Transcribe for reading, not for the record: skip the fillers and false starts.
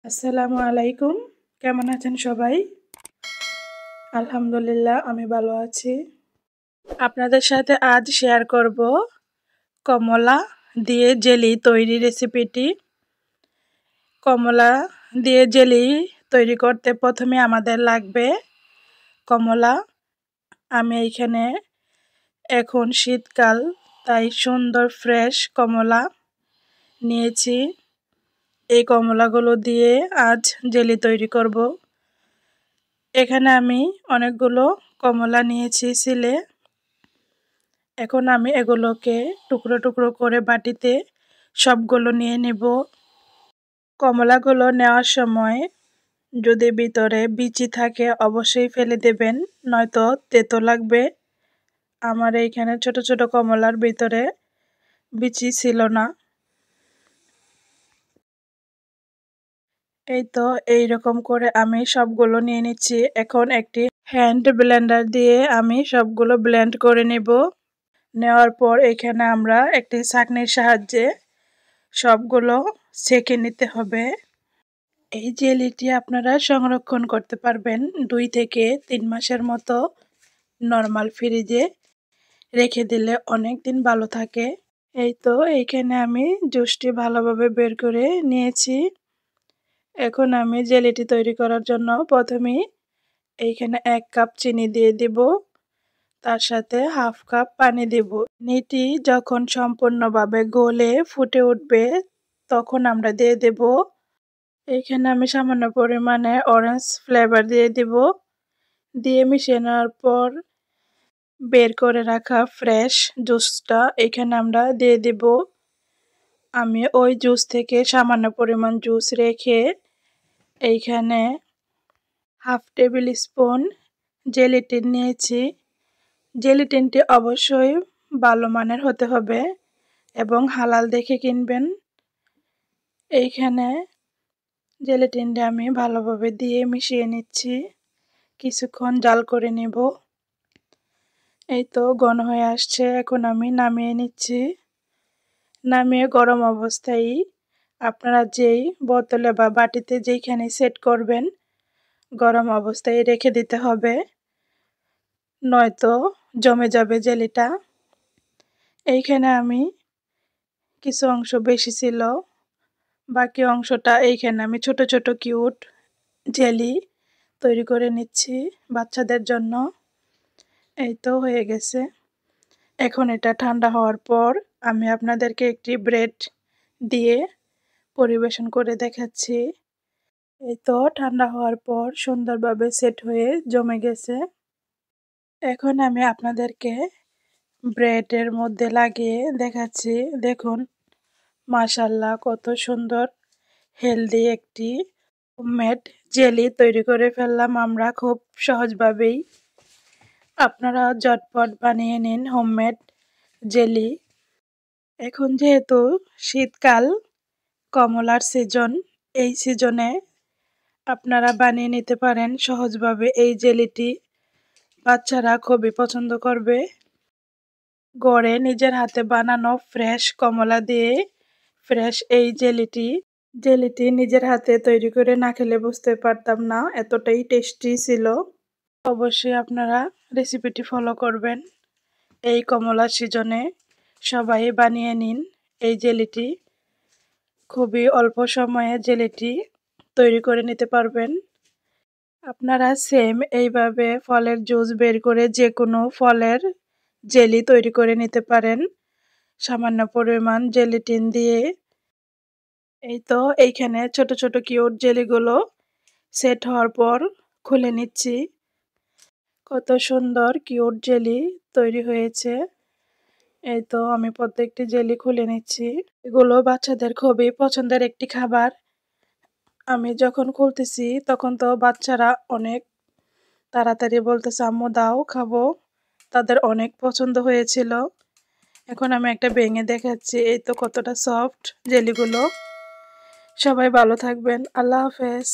আসসালামু আলাইকুম। কেমন আছেন সবাই? আলহামদুলিল্লাহ আমি ভালো আছি। আপনাদের সাথে আজ শেয়ার করব কমলা দিয়ে জেলি তৈরি রেসিপিটি। কমলা দিয়ে জেলি তৈরি করতে প্রথমে আমাদের লাগবে কমলা। আমি এইখানে এখন শীতকাল তাই সুন্দর ফ্রেশ কমলা নিয়েছি। এই কমলাগুলো দিয়ে আজ জেলি তৈরি করব। এখানে আমি অনেকগুলো কমলা নিয়েছি ছিলে। এখন আমি এগুলোকে টুকরো টুকরো করে বাটিতে সবগুলো নিয়ে নেব। কমলাগুলো নেওয়ার সময় যদি ভিতরে বিচি থাকে অবশ্যই ফেলে দেবেন, নয়তো তেতো লাগবে। আমার এইখানে ছোট ছোট কমলার ভিতরে বিচি ছিল না। এই তো এইরকম করে আমি সবগুলো নিয়ে নিচ্ছি। এখন একটি হ্যান্ড ব্লেন্ডার দিয়ে আমি সবগুলো ব্লেন্ড করে নেব। নেওয়ার পর এখানে আমরা একটি ছাঁকনির সাহায্যে সবগুলো ছেঁকে নিতে হবে। এই জেলিটি আপনারা সংরক্ষণ করতে পারবেন 2 থেকে 3 মাসের মতো নর্মাল ফ্রিজে রেখে দিলে অনেক দিন ভালো থাকে। এই তো এইখানে আমি জুসটি ভালোভাবে বের করে নিয়েছি। এখন আমি জেলিটি তৈরি করার জন্য প্রথমেই এইখানে 1 কাপ চিনি দিয়ে দিব, তার সাথে হাফ কাপ পানি দেব। চিনিটি যখন সম্পূর্ণভাবে গলে ফুটে উঠবে তখন আমরা দিয়ে দেব এইখানে আমি সামান্য পরিমাণে অরেঞ্জ ফ্লেভার দিয়ে দিব। দিয়ে মিশিয়ে নেওয়ার পর বের করে রাখা ফ্রেশ জুসটা এখানে আমরা দিয়ে দিব। আমি ওই জুস থেকে সামান্য পরিমাণ জুস রেখে এইখানে হাফ টেবিল স্পুন জেলিটিন নিয়েছি। জেলিটিনটি অবশ্যই ভালো মানের হতে হবে এবং হালাল দেখে কিনবেন। এইখানে জেলিটিনটা আমি ভালোভাবে দিয়ে মিশিয়ে নিচ্ছি, কিছুক্ষণ জাল করে নেব। এই তো ঘন হয়ে আসছে, এখন আমি নামিয়ে নিচ্ছি। নামিয়ে গরম অবস্থায় আপনারা যেই বোতলে বা বাটিতে যেইখানে সেট করবেন গরম অবস্থায় রেখে দিতে হবে, নয়তো জমে যাবে জেলিটা। এইখানে আমি কিছু অংশ বেশি ছিল, বাকি অংশটা এইখানে আমি ছোট ছোট কিউট জেলি তৈরি করে নিচ্ছি বাচ্চাদের জন্য। এই তো হয়ে গেছে। এখন এটা ঠান্ডা হওয়ার পর আমি আপনাদেরকে একটি ব্রেড দিয়ে পরিবেশন করে দেখাচ্ছি। এই তো ঠান্ডা হওয়ার পর সুন্দরভাবে সেট হয়ে জমে গেছে। এখন আমি আপনাদেরকে ব্রেডের মধ্যে লাগিয়ে দেখাচ্ছি। দেখুন মাশাআল্লাহ কত সুন্দর হেলদি একটি হোমমেড জেলি তৈরি করে ফেললাম আমরা খুব সহজভাবেই। আপনারা ঝটপট বানিয়ে নিন হোমমেড জেলি। এখন যেহেতু শীতকাল, কমলার সিজন, এই সিজনে আপনারা বানিয়ে নিতে পারেন সহজভাবে এই জেলিটি। বাচ্চারা খুবই পছন্দ করবে। ঘরে নিজের হাতে বানানো ফ্রেশ কমলা দিয়ে ফ্রেশ এই জেলিটি নিজের হাতে তৈরি করে না খেলে বুঝতে পারতাম না, এতটাই টেস্টি ছিল। অবশ্যই আপনারা রেসিপিটি ফলো করবেন। এই কমলার সিজনে সবাই বানিয়ে নিন এই জেলিটি। খুবই অল্প সময়ে জেলিটি তৈরি করে নিতে পারবেন। আপনারা সেম এইভাবে ফলের জুস বের করে যে কোনো ফলের জেলি তৈরি করে নিতে পারেন সামান্য পরিমাণ জেলিটিন দিয়ে। এই তো এইখানে ছোট ছোট কিউট জেলিগুলো সেট হওয়ার পর খুলে নিচ্ছি। কত সুন্দর কিউট জেলি তৈরি হয়েছে। এই তো আমি প্রত্যেকটি জেলি খুলে নিচ্ছি। এগুলো বাচ্চাদের খুবই পছন্দের একটি খাবার। আমি যখন খুলতেছি তখন তো বাচ্চারা অনেক তাড়াতাড়ি বলতেছে আম্মু দাও খাবো, তাদের অনেক পছন্দ হয়েছিল। এখন আমি একটা ভেঙে দেখাচ্ছি। এই তো কতটা সফট জেলিগুলো। সবাই ভালো থাকবেন। আল্লাহ হাফেজ।